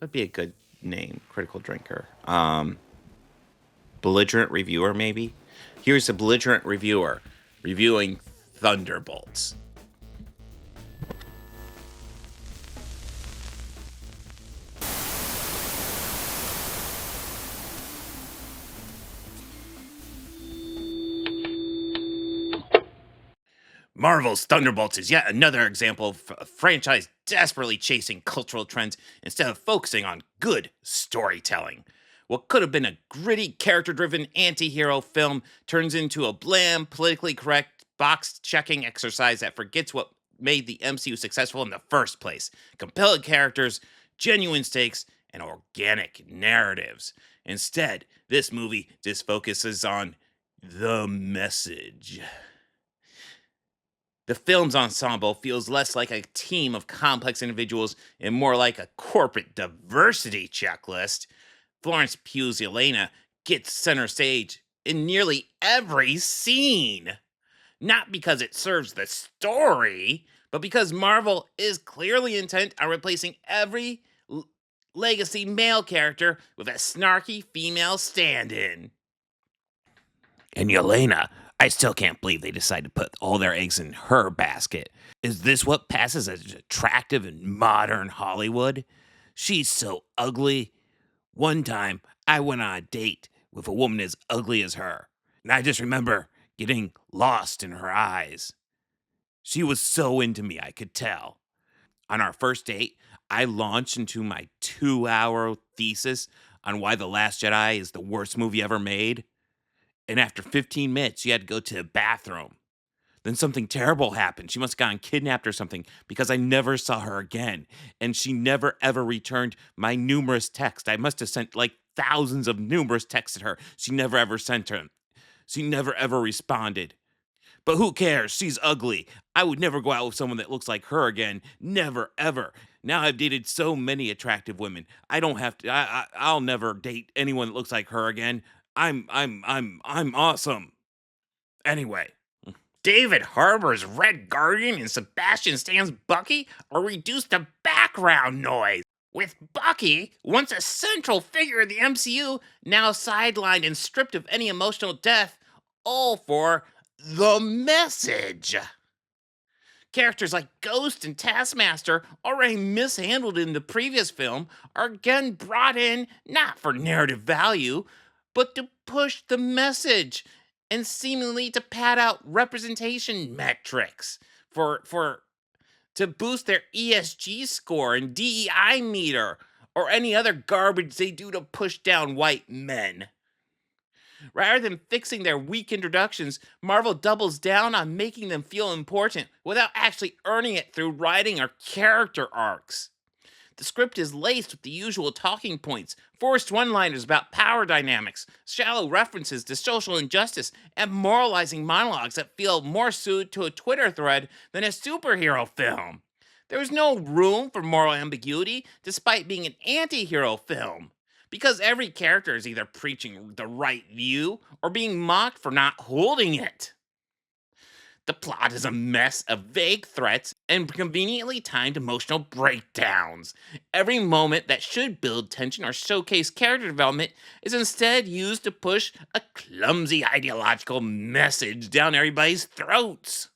would be a good name. Critical drinker. Belligerent reviewer, maybe. Here's a belligerent reviewer reviewing Thunderbolts. Marvel's Thunderbolts is yet another example of a franchise desperately chasing cultural trends instead of focusing on good storytelling. What could have been a gritty, character driven anti hero film turns into a bland, politically correct, box checking exercise that forgets what made the MCU successful in the first place: compelling characters, genuine stakes, and organic narratives. Instead, this movie just focuses on the message. The film's ensemble feels less like a team of complex individuals and more like a corporate diversity checklist. Florence Pugh's Yelena gets center stage in nearly every scene. Not because it serves the story, but because Marvel is clearly intent on replacing every legacy male character with a snarky female stand in. And Yelena, I still can't believe they decided to put all their eggs in her basket. Is this what passes as attractive in modern Hollywood? She's so ugly. One time, I went on a date with a woman as ugly as her, and I just remember getting lost in her eyes. She was so into me, I could tell. On our first date, I launched into my 2-hour thesis on why The Last Jedi is the worst movie ever made. And after 15 minutes, she had to go to the bathroom. Then something terrible happened. She must have gotten kidnapped or something because I never saw her again. And she never ever returned my numerous texts. I must have sent like thousands of numerous texts at her. She never ever sent them. She never ever responded. But who cares? She's ugly. I would never go out with someone that looks like her again. Never ever. Now I've dated so many attractive women. I don't have to. I'll never date anyone that looks like her again. I'm awesome. Anyway, David Harbour's Red Guardian and Sebastian Stan's Bucky are reduced to background noise, with Bucky, once a central figure in the MCU, now sidelined and stripped of any emotional depth, all for the message. Characters like Ghost and Taskmaster, already mishandled in the previous film, are again brought in not for narrative value, but to push the message and seemingly to pad out representation metrics to boost their ESG score and DEI meter or any other garbage they do to push down white men. Rather than fixing their weak introductions, Marvel doubles down on making them feel important without actually earning it through writing or character arcs. The script is laced with the usual talking points, forced one-liners about power dynamics, shallow references to social injustice, and moralizing monologues that feel more suited to a Twitter thread than a superhero film. There is no room for moral ambiguity, despite being an anti-hero film, because every character is either preaching the right view or being mocked for not holding it. The plot is a mess of vague threats and conveniently timed emotional breakdowns. Every moment that should build tension or showcase character development is instead used to push a clumsy ideological message down everybody's throats.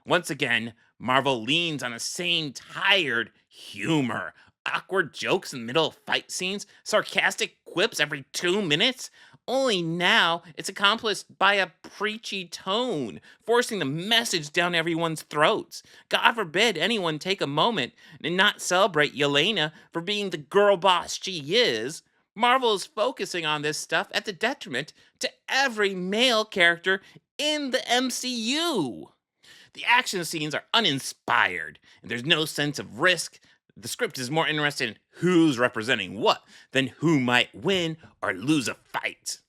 Once again, Marvel leans on the same tired humor. Awkward jokes in the middle of fight scenes, sarcastic quips every 2 minutes. Only now it's accomplished by a preachy tone, forcing the message down everyone's throats. God forbid anyone take a moment and not celebrate Yelena for being the girl boss she is. Marvel is focusing on this stuff at the detriment to every male character in the MCU. The action scenes are uninspired, and there's no sense of risk. The script is more interested in who's representing what than who might win or lose a fight.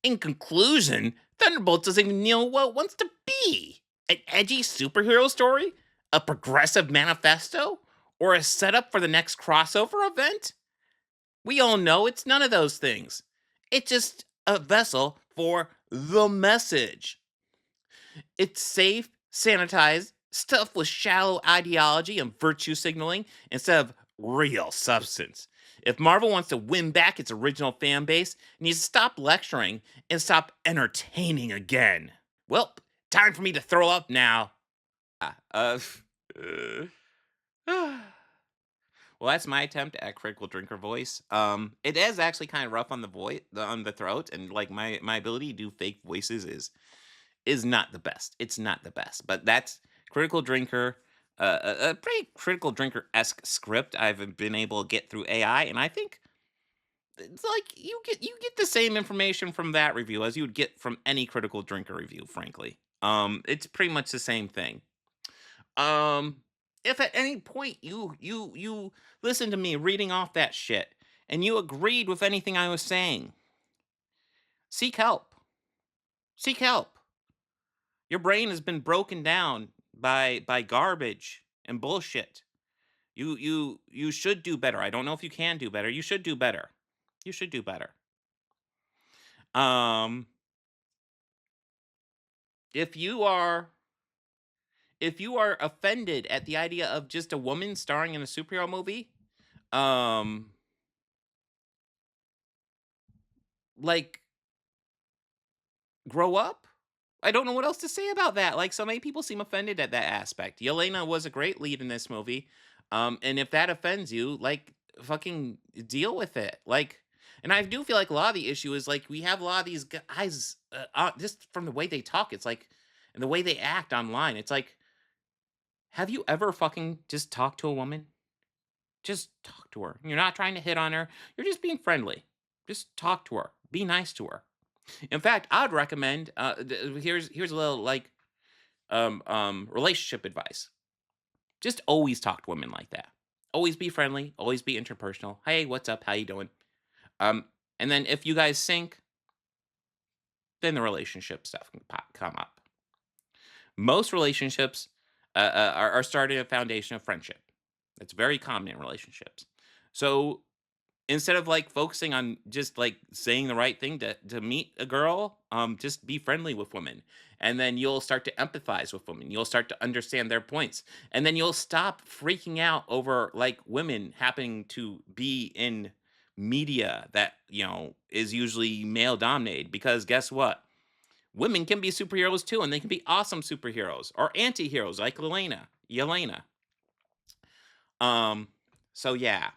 In conclusion, Thunderbolts doesn't even know what it wants to be. An edgy superhero story? A progressive manifesto? Or a setup for the next crossover event? We all know it's none of those things. It's just a vessel for the message. It's safe, sanitized, stuffed with shallow ideology and virtue signaling instead of real substance. If Marvel wants to win back its original fan base, it needs to stop lecturing and stop entertaining again. Well, time for me to throw up now. Uh, well, that's my attempt at critical drinker voice. It is actually kind of rough on the voice, on the throat, and like my ability to do fake voices is not the best. It's not the best, but that's critical drinker. A pretty critical drinker-esque script I've been able to get through AI, and I think it's like you get the same information from that review as you would get from any critical drinker review, frankly. It's pretty much the same thing. Um, if at any point you listen to me reading off that shit and you agreed with anything I was saying, seek help. Seek help. Your brain has been broken down by garbage and bullshit. You should do better. I don't know if you can do better. You should do better. You should do better. Um, if you are if you are offended at the idea of just a woman starring in a superhero movie, um, like grow up. I don't know what else to say about that. Like, so many people seem offended at that aspect. Yelena was a great lead in this movie. And if that offends you, like, fucking deal with it. Like, and I do feel like a lot of the issue is like we have a lot of these guys just from the way they talk. It's like, and the way they act online. It's like, have you ever fucking just talked to a woman? Just talk to her. You're not trying to hit on her. You're just being friendly. Just talk to her. Be nice to her. In fact, I'd recommend. Here's a little like relationship advice. Just always talk to women like that. Always be friendly. Always be interpersonal. Hey, what's up? How you doing? Um, and then if you guys sync, then the relationship stuff can come up. Most relationships are starting a foundation of friendship. That's very common in relationships. So instead of like focusing on just like saying the right thing to meet a girl, just be friendly with women, and then you'll start to empathize with women. You'll start to understand their points, and then you'll stop freaking out over like women happening to be in media that is usually male dominated. Because guess what? Women can be superheroes too, and they can be awesome superheroes or anti-heroes like Yelena. So yeah,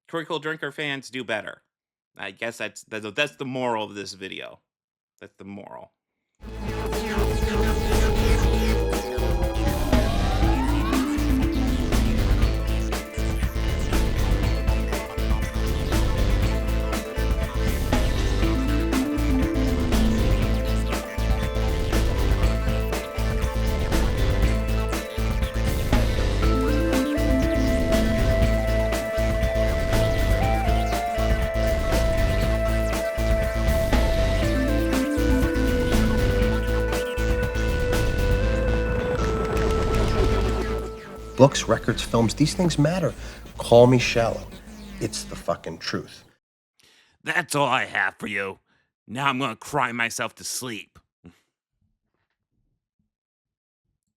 critical drinker fans do better. I guess that's the moral of this video. That's the moral. Books, records, films, these things matter. Call me shallow. It's the fucking truth. That's all I have for you. Now I'm gonna cry myself to sleep.